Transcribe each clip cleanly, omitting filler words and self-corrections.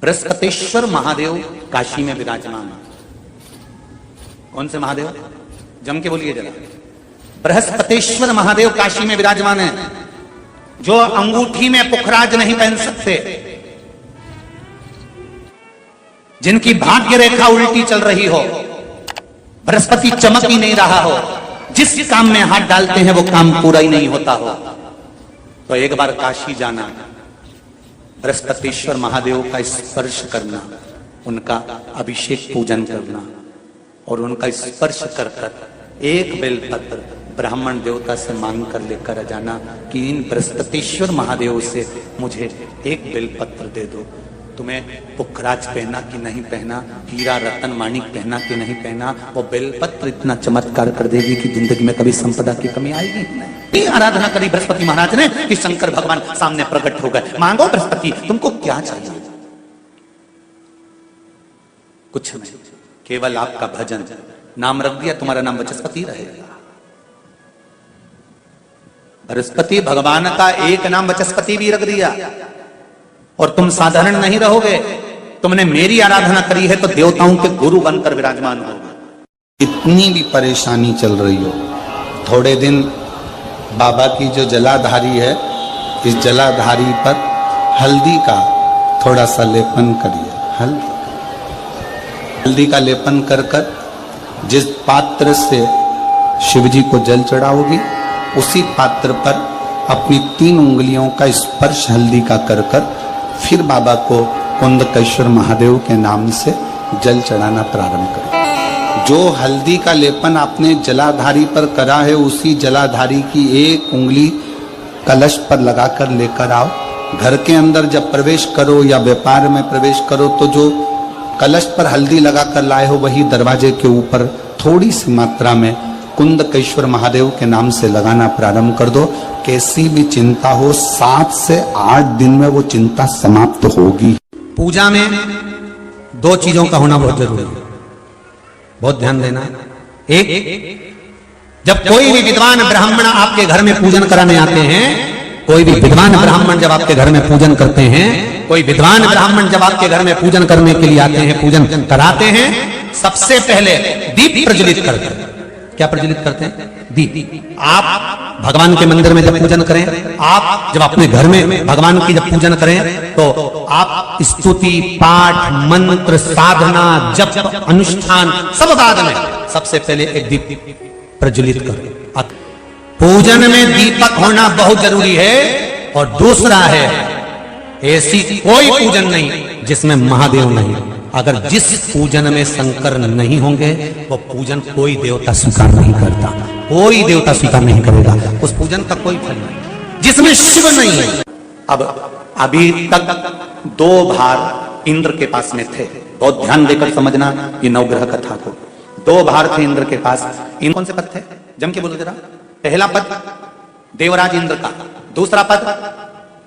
बृहस्पतेश्वर महादेव काशी में विराजमान। कौन से महादेव? जम के बोलिए जरा। बृहस्पतेश्वर महादेव काशी में विराजमान है, जो अंगूठी में पुखराज नहीं पहन सकते, जिनकी भाग्य रेखा उल्टी चल रही हो, बृहस्पति चमक ही नहीं रहा हो, जिस काम में हाथ डालते हैं वो काम पूरा ही नहीं होता हो, तो एक बार काशी जाना, बृहस्पतेश्वर महादेव का स्पर्श करना, उनका अभिषेक पूजन करना और उनका स्पर्श कर कर एक बेलपत्र ब्राह्मण देवता से मांग कर लेकर जाना कि इन बृहस्पतेश्वर महादेव से मुझे एक बेलपत्र दे दो। तुम्हें पुखराज पहना कि नहीं पहना, हीरा रतन माणिक पहना कि नहीं पहना, वो बेलपत्र इतना चमत्कार कर देगी कि जिंदगी में कभी संपदा की कमी आएगी नहीं। आराधना करी बृहस्पति महाराज ने कि शंकर भगवान सामने प्रकट हो गए। मांगो बृहस्पति, तुमको क्या चाहिए? कुछ नहीं, केवल आपका भजन। नाम रख दिया, तुम्हारा नाम बृहस्पति रहेगा। बृहस्पति भगवान का एक नाम बृहस्पति भी रख दिया और तुम साधारण नहीं रहोगे। तुमने मेरी आराधना करी है तो देवताओं के गुरु बनकर विराजमान होगे। इतनी भी परेशानी चल रही हो, थोड़े दिन बाबा की जो जलाधारी है, इस जलाधारी पर हल्दी का थोड़ा सा लेपन करिए। हल्दी का लेपन कर कर जिस पात्र से शिवजी को जल चढ़ाओगी, उसी पात्र पर अपनी 3 उंगलियों का स्पर्श हल्दी का कर कर फिर बाबा को कुंदकेश्वर महादेव के नाम से जल चढ़ाना प्रारंभ करें। जो हल्दी का लेपन आपने जलाधारी पर करा है, उसी जलाधारी की एक उंगली कलश पर लगाकर लेकर आओ। घर के अंदर जब प्रवेश करो या व्यापार में प्रवेश करो तो जो कलश पर हल्दी लगाकर लाए हो, वही दरवाजे के ऊपर थोड़ी सी मात्रा में कुंदकेश्वर महादेव के नाम से लगाना प्रारंभ कर दो। कैसी भी चिंता हो, 7 से 8 दिन में वो चिंता समाप्त होगी। पूजा में 2 चीजों का होना बहुत जरूरी है, बहुत ध्यान देना। एक, जब कोई भी विद्वान ब्राह्मण आपके घर में पूजन कराने आते हैं, कोई भी विद्वान ब्राह्मण जब आपके घर में पूजन करते हैं, कोई विद्वान ब्राह्मण जब आपके घर में पूजन करने के लिए आते हैं, पूजन कराते हैं, सबसे पहले दीप प्रज्वलित करते हैं। क्या प्रज्वलित करते हैं? दीप। आप भगवान के मंदिर में जब पूजन करें, आप जब अपने घर में भगवान की जब पूजन करें, तो आप स्तुति, पाठ, मंत्र, साधना, जप, अनुष्ठान सब बाद में, सबसे पहले एक दीप प्रज्वलित करें। पूजन में दीपक होना बहुत जरूरी है। और दूसरा है, ऐसी कोई पूजन नहीं जिसमें महादेव नहीं। अगर जिस पूजन में शंकर नहीं होंगे, वो पूजन कोई देवता स्वीकार नहीं करता, कोई देवता स्वीकार नहीं करेगा, उस पूजन का कोई फल नहीं जिसमें शिव नहीं है। अब अभी तक 2 भार इंद्र के पास में थे, बहुत ध्यान देकर समझना ये नवग्रह कथा को। 2 भार थे इंद्र के पास। इन कौन से पद थे? जम के बोलो जरा। पहला पद देवराज इंद्र का, दूसरा पद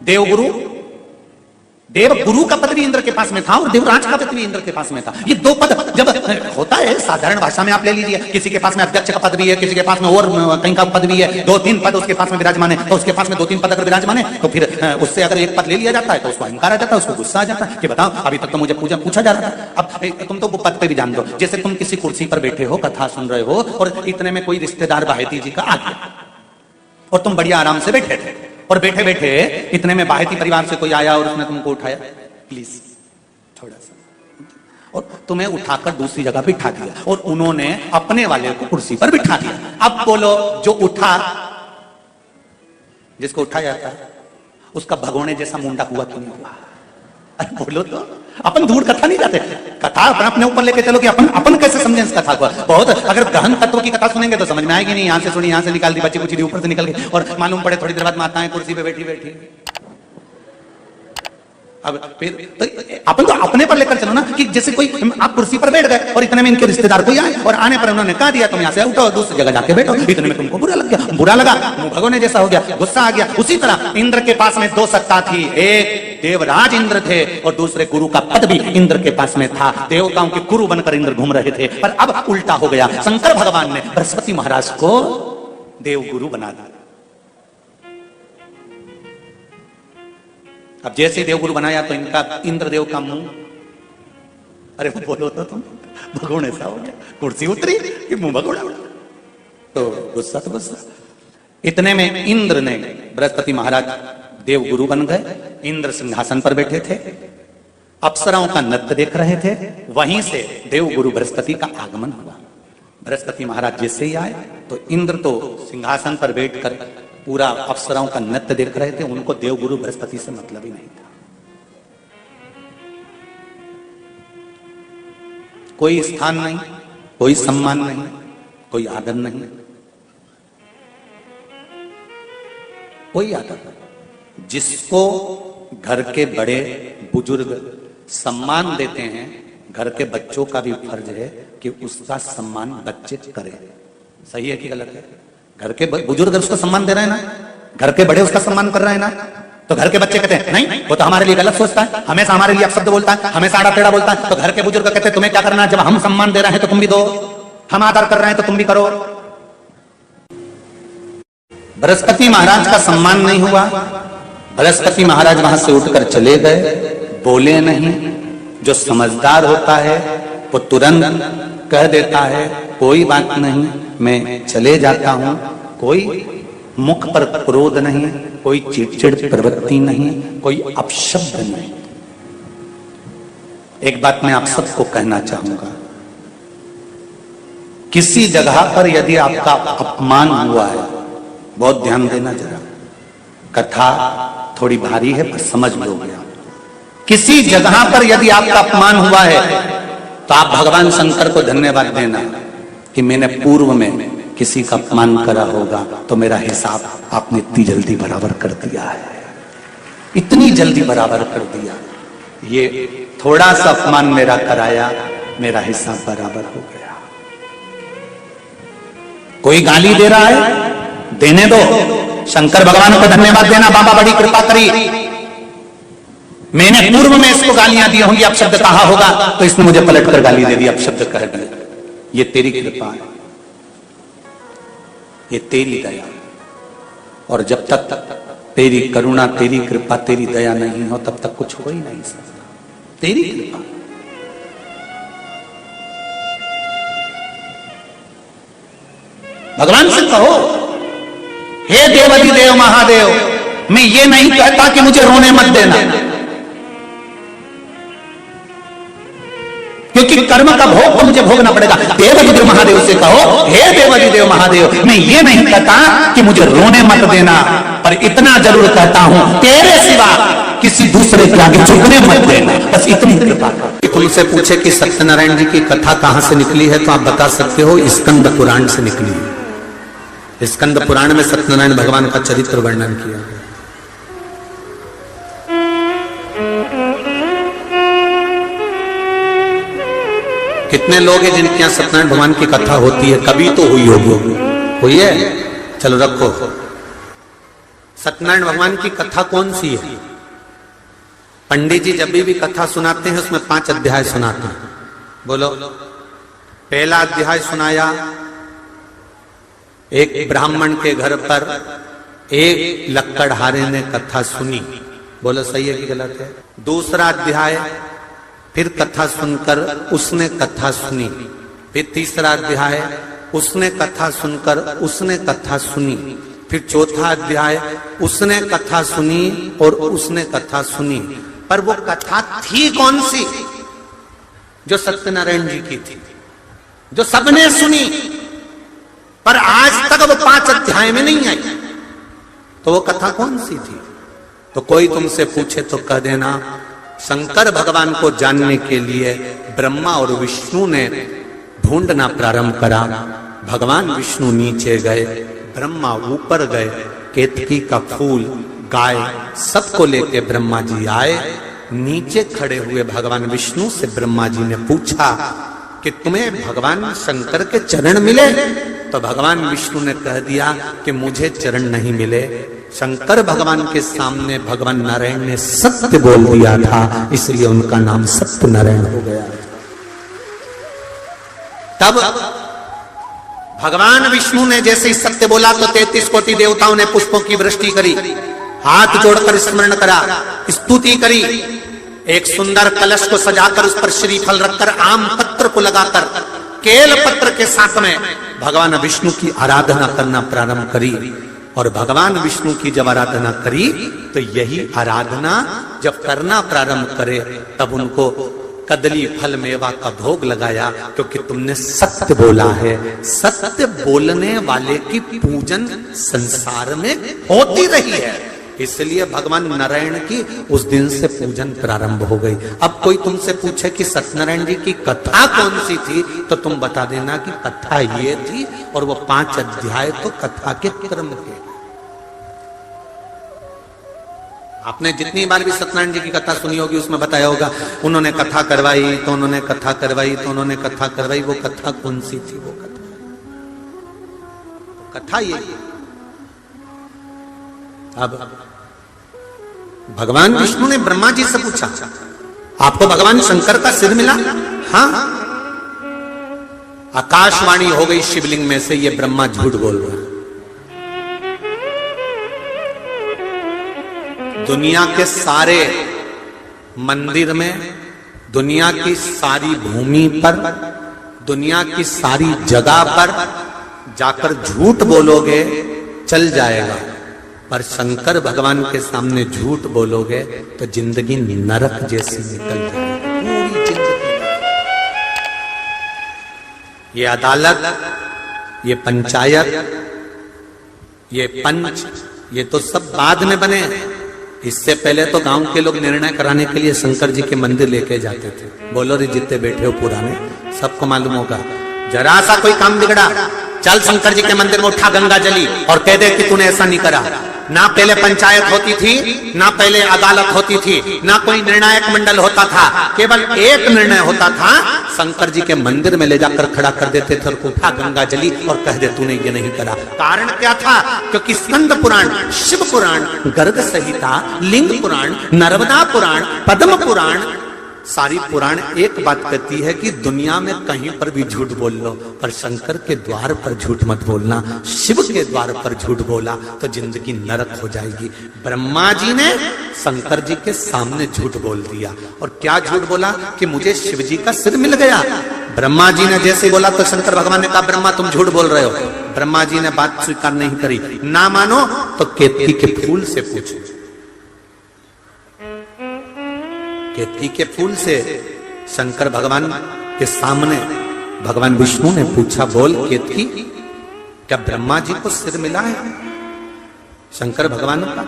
देवगुरु, देव गुरु का पद भी इंद्र के पास में था और देवराज का पद भी इंद्र के पास में था। ये 2 पद जब होता है, साधारण भाषा में आप ले लीजिए, किसी के पास में अध्यक्ष का पद भी है, किसी के पास में और कहीं का पद भी है, 2-3 पद उसके पास में विराजमान है, तो उसके पास में 2-3 पद अगर विराजमान है, तो फिर उससे अगर एक पद ले लिया जाता है तो उसको अहंकार आ जाता है, उसको गुस्सा आ जाता है कि बताओ, अभी तक तो मुझे पूछा जा रहा था, अब तुम तो वो पद पे भी जान दो। जैसे तुम किसी कुर्सी पर बैठे हो, कथा सुन रहे हो, और इतने में कोई रिश्तेदार बाहेती जी का आ गया और तुम बढ़िया आराम से बैठे थे, और बैठे बैठे इतने में बाहेती परिवार से कोई आया और उसने तुमको उठाया, प्लीज थोड़ा सा, और तुम्हें उठाकर दूसरी जगह बिठा दिया, और उन्होंने अपने वाले को कुर्सी पर बिठा दिया। अब बोलो, जो उठा, जिसको उठाया जाता है, उसका भगोने जैसा मुंडा हुआ क्यों नहीं हुआ? अरे बोलो तो, अपन दूर कथा नहीं जाते, कथा अपने ऊपर लेके चलो कि अपन कैसे समझें इस कथा को। बहुत अगर गहन तत्व की कथा सुनेंगे तो समझ में आएगी नहीं। यहां से सुनी, यहां से निकाल दी, बच्ची कुछ दी ऊपर से निकल गई, और मालूम पड़े थोड़ी देर बाद माताएं कुर्सी पे बैठी। अब फिर तो अपन तो अपने पर लेकर चलो ना, कि जैसे कोई आप कुर्सी पर बैठ गए और इतने में इनके रिश्तेदार कोई आए और आने पर उन्होंने कहा दिया तुम यहाँ से उठो और दूसरी जगह जाके बैठो, इतने में तुमको बुरा लगा, मुंह भगोने जैसा हो गया, गुस्सा आ गया। उसी तरह इंद्र के पास में 2 सत्ता थी, एक देवराज इंद्र थे और दूसरे गुरु का पद भी इंद्र के पास में था। देवताओं के गुरु बनकर इंद्र घूम रहे थे, पर अब उल्टा हो गया। शंकर भगवान ने बृहस्पति महाराज को देव गुरु बना दिया। अब जैसे देवगुरु बनाया तो इनका इंद्रदेव का मुंह अरे वो बोलो तो तुम, भगोड़ ऐसा हो गया, कुर्सी उतरी कि मुंह भगोड़ा उड़ा। तो गुस्सा तो गुस्सा। इतने में इंद्र ने, बृहस्पति महाराज देव गुरु बन गए, इंद्र सिंहासन पर बैठे थे, अप्सराओं का नृत्य देख रहे थे। वहीं से देव गुरु बृहस्पति का आगमन हुआ। बृहस्पति महाराज जैसे ही आए तो इंद्र तो सिंहासन पर बैठकर पूरा अप्सराओं का नृत्य देख रहे थे। उनको देव गुरु बृहस्पति से मतलब ही नहीं था। कोई स्थान नहीं, कोई सम्मान नहीं, कोई आदर नहीं, कोई आदर नहीं। जिसको घर के बड़े बुजुर्ग सम्मान देते हैं, घर के बच्चों का भी फर्ज है कि उसका सम्मान बच्चे करें। सही है कि गलत है? घर के बुजुर्ग उसको सम्मान दे रहे हैं ना, घर के बड़े उसका सम्मान कर रहे हैं ना, तो घर के बच्चे कहते हैं नहीं वो तो हमारे लिए गलत सोचता है, हमेशा हमारे लिए अपशब्द बोलता है, हमेशा आड़ा टेढ़ा बोलता है। तो घर के बुजुर्ग कहते हैं तुम्हें क्या करना है, जब हम सम्मान दे रहे हैं तो तुम भी दो, हम आदर कर रहे हैं तो तुम भी करो। बृहस्पति महाराज का सम्मान नहीं हुआ। बृहस्पति महाराज वहां से उठकर चले गए, बोले नहीं। जो समझदार होता है वो तुरंत कह देता है कोई बात नहीं, मैं चले जाता हूं। कोई मुख पर क्रोध नहीं, कोई चिड़चिड़ प्रवृत्ति नहीं, कोई अपशब्द नहीं। एक बात मैं आप सबको कहना चाहूंगा, किसी जगह पर यदि आपका अपमान हुआ है, बहुत ध्यान देना जरा, कथा थोड़ी भारी है पर समझ लोगे आप। किसी जगह पर यदि आपका अपमान हुआ है तो आप भगवान शंकर को धन्यवाद देना कि मैंने पूर्व में किसी का अपमान करा होगा तो मेरा हिसाब आपने इतनी जल्दी बराबर कर दिया है, इतनी जल्दी बराबर कर दिया। ये थोड़ा सा अपमान मेरा कराया, मेरा हिसाब बराबर हो गया। कोई गाली दे रहा है, देने दो, शंकर भगवान को धन्यवाद देना, बाबा बड़ी कृपा करी, मैंने पूर्व में इसको गालियां दी होंगी, अपशब्द कहा होगा तो इसने मुझे पलटकर गाली दे दी, अपशब्द कह दिया। ये तेरी कृपा है, ये तेरी दया। और जब तक तेरी करुणा, तेरी कृपा, तेरी दया नहीं हो तब तक कुछ हो ही नहीं सकता। तेरी कृपा। भगवान से कहो, हे देवाधिदेव महादेव, मैं ये नहीं कहता कि मुझे रोने मत देना, क्योंकि कर्म का भोग तो मुझे भोगना पड़ेगा। देवाधिदेव महादेव से कहो, हे देवाधिदेव महादेव, मैं ये नहीं कहता कि मुझे रोने मत देना, पर इतना जरूर कहता हूं तेरे सिवा किसी दूसरे के आगे झुकने मत देना, बस इतनी कृपा कर। तुमसे पूछे कि सत्यनारायण जी की कथा कहां से निकली है तो आप बता सकते हो स्कंद पुराण से निकली है। स्कंद पुराण में सत्यनारायण भगवान का चरित्र वर्णन किया है। कितने लोग हैं जिनके यहां सत्यनारायण भगवान की कथा होती है? कभी तो हुई होगी, हुई है? चलो रखो। सत्यनारायण भगवान की कथा कौन सी है? पंडित जी जब भी कथा सुनाते हैं उसमें 5 अध्याय सुनाते हैं। बोलो। पहला अध्याय सुनाया, एक ब्राह्मण के घर पर एक लक्कड़हारे ने कथा सुनी। बोलो सही है कि गलत है? दूसरा अध्याय, फिर कथा सुनकर उसने कथा सुनी। फिर तीसरा अध्याय, उसने कथा सुनकर उसने कथा सुनी। फिर चौथा अध्याय, उसने कथा सुनी और उसने कथा सुनी। पर वो कथा थी कौन सी? जो सत्यनारायण जी की थी, जो सबने सुनी, पर आज तक वो 5 अध्याय में नहीं आई। तो वो कथा कौन सी थी? तो कोई तुमसे पूछे तो कह देना, शंकर भगवान को जानने के लिए ब्रह्मा और विष्णु ने ढूंढना प्रारंभ करा। भगवान विष्णु नीचे गए, ब्रह्मा ऊपर गए, केतकी का फूल, गाय, सबको लेके ब्रह्मा जी आए। नीचे खड़े हुए भगवान विष्णु से ब्रह्मा जी ने पूछा कि तुम्हें भगवान शंकर के चरण मिले? तो भगवान विष्णु ने कह दिया कि मुझे चरण नहीं मिले, शंकर भगवान के सामने भगवान नारायण ने सत्य बोल दिया था, इसलिए उनका नाम सत्यनारायण हो गया। तब भगवान विष्णु ने जैसे ही सत्य बोला तो 33 कोटि देवताओं ने पुष्पों की वृष्टि करी, हाथ जोड़कर स्मरण करा, स्तुति करी। एक सुंदर कलश को सजाकर उस पर श्रीफल रखकर आम पत्र को लगाकर केल पत्र के साथ में भगवान विष्णु की आराधना करना प्रारंभ करी। और भगवान विष्णु की जब आराधना करी तो यही आराधना जब करना प्रारंभ करे तब उनको कदली फल मेवा का भोग लगाया, क्योंकि तुमने सत्य बोला है। सत्य बोलने वाले की पूजन संसार में होती रही है, इसलिए भगवान नारायण की उस दिन से पूजन प्रारंभ हो गई। अब कोई तुमसे पूछे कि सत्यनारायण जी की कथा कौन सी थी, तो तुम बता देना कि कथा ये थी, और वो 5 अध्याय तो कथा के क्रम के। आपने जितनी बार भी सत्यनारायण जी की कथा सुनी होगी उसमें बताया होगा उन्होंने कथा करवाई तो उन्होंने कथा करवाई तो उन्होंने कथा करवाई। वो कथा कौन सी थी? वो कथा ये। अब भगवान विष्णु ने ब्रह्मा जी से पूछा, आपको भगवान शंकर का सिर मिला? हाँ। आकाशवाणी हो गई शिवलिंग में से, ये ब्रह्मा झूठ बोल रहा है। दुनिया के सारे मंदिर में, दुनिया की सारी भूमि पर, दुनिया की सारी जगह पर जाकर झूठ बोलोगे चल जाएगा, पर शंकर भगवान के सामने झूठ बोलोगे तो जिंदगी नरक जैसी निकल जाएगी, पूरी जिंदगी। ये अदालत, ये पंचायत, ये पंच, ये तो सब बाद में बने। इससे पहले तो गांव के लोग निर्णय कराने के लिए शंकर जी के मंदिर लेके जाते थे। बोलो रे, जितने बैठे हो पुराने, सबको मालूम होगा। जरा सा कोई काम बिगड़ा, चल शंकर जी के मंदिर में उठा गंगा जली और कह दे कि तूने ऐसा नहीं करा। ना पहले पंचायत होती थी, ना पहले अदालत होती थी, ना कोई निर्णायक मंडल होता था, केवल एक निर्णय होता था, शंकर जी के मंदिर में ले जाकर खड़ा कर देते थे और उठा गंगा जली और कह दे तूने ये नहीं करा। कारण क्या था? क्योंकि स्कंद पुराण, शिव पुराण, गर्ग संहिता, लिंग पुराण, नर्मदा पुराण, पद्म पुराण, सारी पुराण एक बात कहती है कि दुनिया में कहीं पर भी झूठ बोल लो, पर शंकर के द्वार पर झूठ मत बोलना। शिव के द्वार पर झूठ बोला तो जिंदगी नरक हो जाएगी। ब्रह्मा जी ने शंकर जी के सामने झूठ बोल दिया। और क्या झूठ बोला? कि मुझे शिव जी का सिर मिल गया। ब्रह्मा जी ने जैसे बोला तो शंकर भगवान ने कहा, ब्रह्मा तुम झूठ बोल रहे हो। ब्रह्मा जी ने बात स्वीकार नहीं करी। ना मानो तो केतकी के फूल से पूछो। केतकी के फूल से शंकर भगवान के सामने भगवान विष्णु ने पूछा, बोल केतकी, क्या ब्रह्मा जी को सिर मिला है? शंकर भगवान का।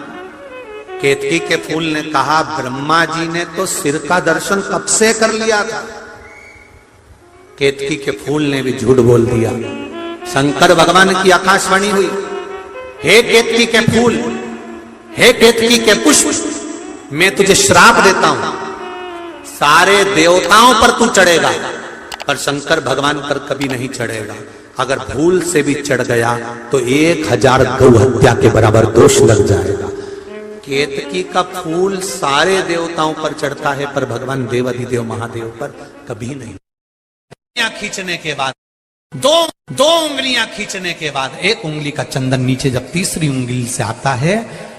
केतकी के फूल ने कहा, ब्रह्मा जी ने तो सिर का दर्शन कब से कर लिया था। केतकी के फूल ने भी झूठ बोल दिया। शंकर भगवान की आकाशवाणी हुई, हे केतकी के फूल, हे केतकी के पुष्प, मैं तुझे श्राप देता हूं, सारे देवताओं पर तू चढ़ेगा पर शंकर भगवान पर कभी नहीं चढ़ेगा। अगर भूल से भी चढ़ गया तो 1000 गौ हत्या के बराबर दोष लग जाएगा। केतकी का फूल सारे देवताओं पर चढ़ता है पर भगवान देवाधिदेव महादेव पर कभी नहीं। खींचने के बाद दो उंगलियां खींचने के बाद एक उंगली का चंदन नीचे जब तीसरी उंगली से आता है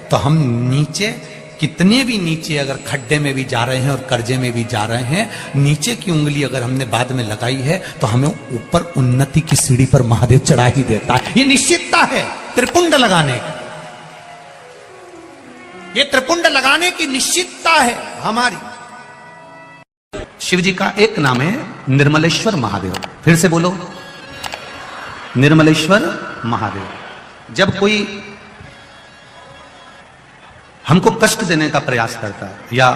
तो हम नीचे, कितने भी नीचे अगर खड्डे में भी जा रहे हैं और कर्जे में भी जा रहे हैं, नीचे की उंगली अगर हमने बाद में लगाई है तो हमें ऊपर उन्नति की सीढ़ी पर महादेव चढ़ा ही देता है। ये निश्चितता है त्रिपुंड लगाने की, ये त्रिपुंड लगाने की निश्चितता है हमारी। शिव जी का एक नाम है निर्मलेश्वर महादेव। फिर से बोलो, निर्मलेश्वर महादेव। जब कोई हमको कष्ट देने का प्रयास करता है या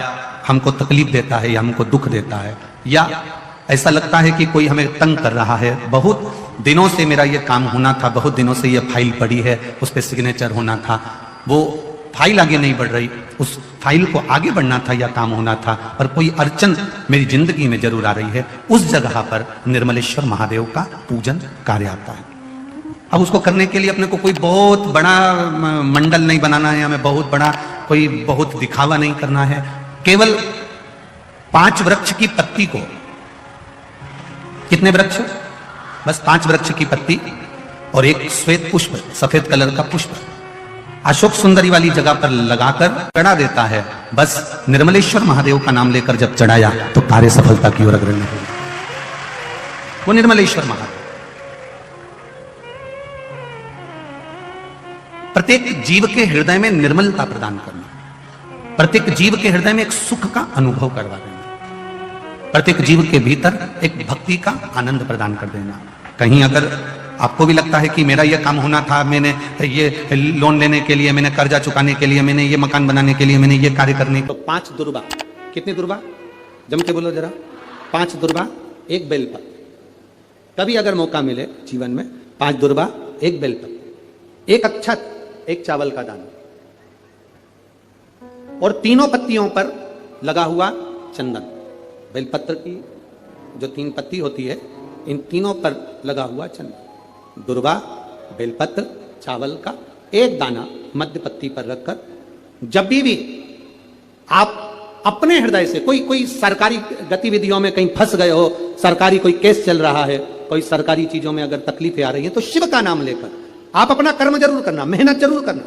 हमको तकलीफ देता है या हमको दुख देता है या ऐसा लगता है कि कोई हमें तंग कर रहा है, बहुत दिनों से मेरा ये काम होना था, बहुत दिनों से ये फाइल पड़ी है, उस पर सिग्नेचर होना था, वो फाइल आगे नहीं बढ़ रही, उस फाइल को आगे बढ़ना था या काम होना था, पर कोई अड़चन मेरी जिंदगी में जरूर आ रही है, उस जगह पर निर्मलेश्वर महादेव का पूजन कार्य आता है। अब उसको करने के लिए अपने को कोई बहुत बड़ा मंडल नहीं बनाना है, हमें बहुत बड़ा कोई बहुत दिखावा नहीं करना है। केवल 5 वृक्ष की पत्ती को, कितने वृक्ष? बस 5 वृक्ष की पत्ती और एक श्वेत पुष्प, सफेद कलर का पुष्प, अशोक सुंदरी वाली जगह पर लगाकर चढ़ा देता है। बस निर्मलेश्वर महादेव का नाम लेकर जब चढ़ाया तो कार्य सफलता की ओर अग्रणी हुई। वो निर्मलेश्वर महादेव प्रत्येक जीव के हृदय में निर्मलता प्रदान करना, प्रत्येक जीव के हृदय में एक सुख का अनुभव करवा देना, प्रत्येक जीव के भीतर एक भक्ति का आनंद प्रदान कर देना। कहीं अगर आपको भी लगता है कि मेरा ये काम होना था, मैंने ये लोन लेने के लिए, मैंने कर्जा चुकाने के लिए, मैंने ये मकान बनाने के लिए, मैंने ये कार्य करने, तो 5 दुर्बा, कितनी दुर्बा जम के बोलो जरा, 5 दुर्बा 1 बेलपत्र। कभी अगर मौका मिले जीवन में 5 दुर्बा 1 बेलपत्र, 1 अक्षत, 1 चावल का दाना और तीनों पत्तियों पर लगा हुआ चंदन। बेलपत्र की जो 3 पत्ती होती है, इन तीनों पर लगा हुआ चंदन, दुर्वा, बेलपत्र, चावल का 1 दाना मध्य पत्ती पर रखकर, जब भी आप अपने हृदय से कोई सरकारी गतिविधियों में कहीं फंस गए हो, सरकारी कोई केस चल रहा है, कोई सरकारी चीजों में अगर तकलीफें आ रही है, तो शिव का नाम लेकर आप अपना कर्म जरूर करना, मेहनत जरूर करना,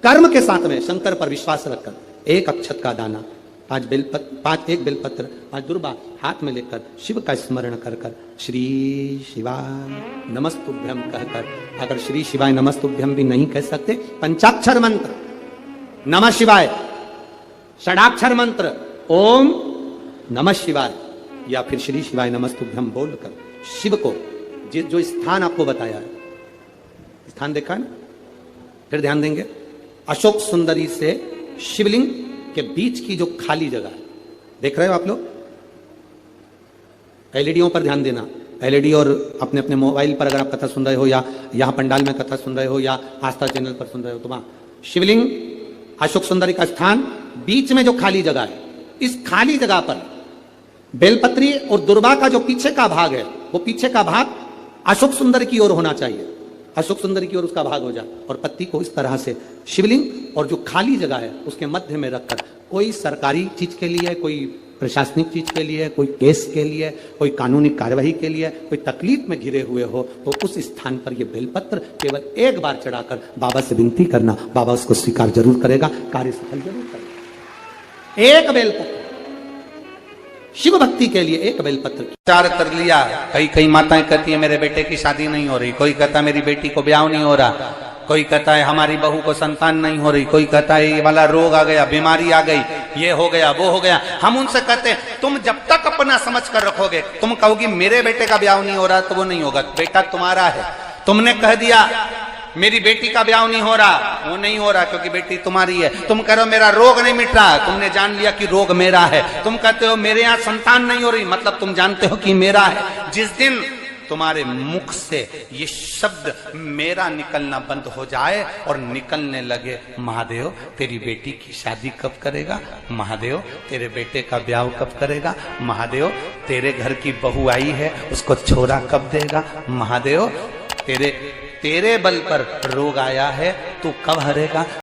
कर्म के साथ में शंकर पर विश्वास रखकर 1 अक्षत का दाना, 1 बेलपत्र, 5 दुर्बा हाथ में लेकर शिव का स्मरण कर कर श्री शिवाय नमस्तुभ्यम कहकर, अगर श्री शिवाय नमस्तुभ्यम भी नहीं कह सकते, पंचाक्षर मंत्र नमः शिवाय, षडाक्षर मंत्र ओम नमः शिवाय, या फिर श्री शिवाय नमस्तुभ्यम बोलकर शिव को जो स्थान आपको बताया है, स्थान देखा है ना, फिर ध्यान देंगे अशोक सुंदरी से शिवलिंग के बीच की जो खाली जगह है, देख रहे हो आप लोग, एलईडीओं पर ध्यान देना, एलईडी और अपने अपने मोबाइल पर अगर आप कथा सुन रहे हो या यहां पंडाल में कथा सुन रहे हो या आस्था चैनल पर सुन रहे हो, तो वहां शिवलिंग अशोक सुंदरी का स्थान, बीच में जो खाली जगह है, इस खाली जगह पर बेलपत्री और दुर्वा का जो पीछे का भाग है, वो पीछे का भाग अशोक सुंदर की ओर होना चाहिए, अशोक सुंदर की ओर उसका भाग हो जाए, और पत्ती को इस तरह से शिवलिंग और जो खाली जगह है उसके मध्य में रखकर, कोई सरकारी चीज के लिए, कोई प्रशासनिक चीज के लिए, कोई केस के लिए, कोई कानूनी कार्यवाही के लिए, कोई तकलीफ में घिरे हुए हो, तो उस स्थान पर यह बेलपत्र केवल 1 बार चढ़ाकर बाबा से विनती करना, बाबा उसको स्वीकार जरूर करेगा, कार्य सफल जरूर करेगा। 1 बेलपत्र शिव भक्ति के लिए, 1 बेलपत्र विचार कर लिया। कई माताएं कहती है मेरे बेटे की शादी नहीं हो रही, कोई कहता है मेरी बेटी को ब्याह नहीं हो रहा, कोई कहता है हमारी बहू को संतान नहीं हो रही, कोई कहता है ये वाला रोग आ गया, बीमारी आ गई, ये हो गया, वो हो गया। हम उनसे कहते हैं तुम जब तक अपना समझ कर रखोगे, तुम कहोगी मेरे बेटे का ब्याह नहीं हो रहा, तो वो नहीं होगा, बेटा तुम्हारा है। तुमने कह दिया मेरी बेटी का ब्याह नहीं हो रहा, वो नहीं हो रहा क्योंकि बेटी तुम्हारी है। तुम कह रहे हो मेरा रोग नहीं मिट रहा, तुमने जान लिया कि रोग मेरा है। तुम कहते हो मेरे यहाँ संतान नहीं हो रही, मतलब तुम जानते हो कि मेरा है। जिस दिन तुम्हारे मुख से ये शब्द मेरा निकलना बंद हो जाए और निकलने लगे महादेव तेरी बेटी की शादी कब करेगा, महादेव तेरे बेटे का ब्याह कब करेगा, महादेव तेरे घर की बहू आई है उसको छोरा कब देगा, महादेव तेरे बल पर रोग आया है तू कब हरेगा,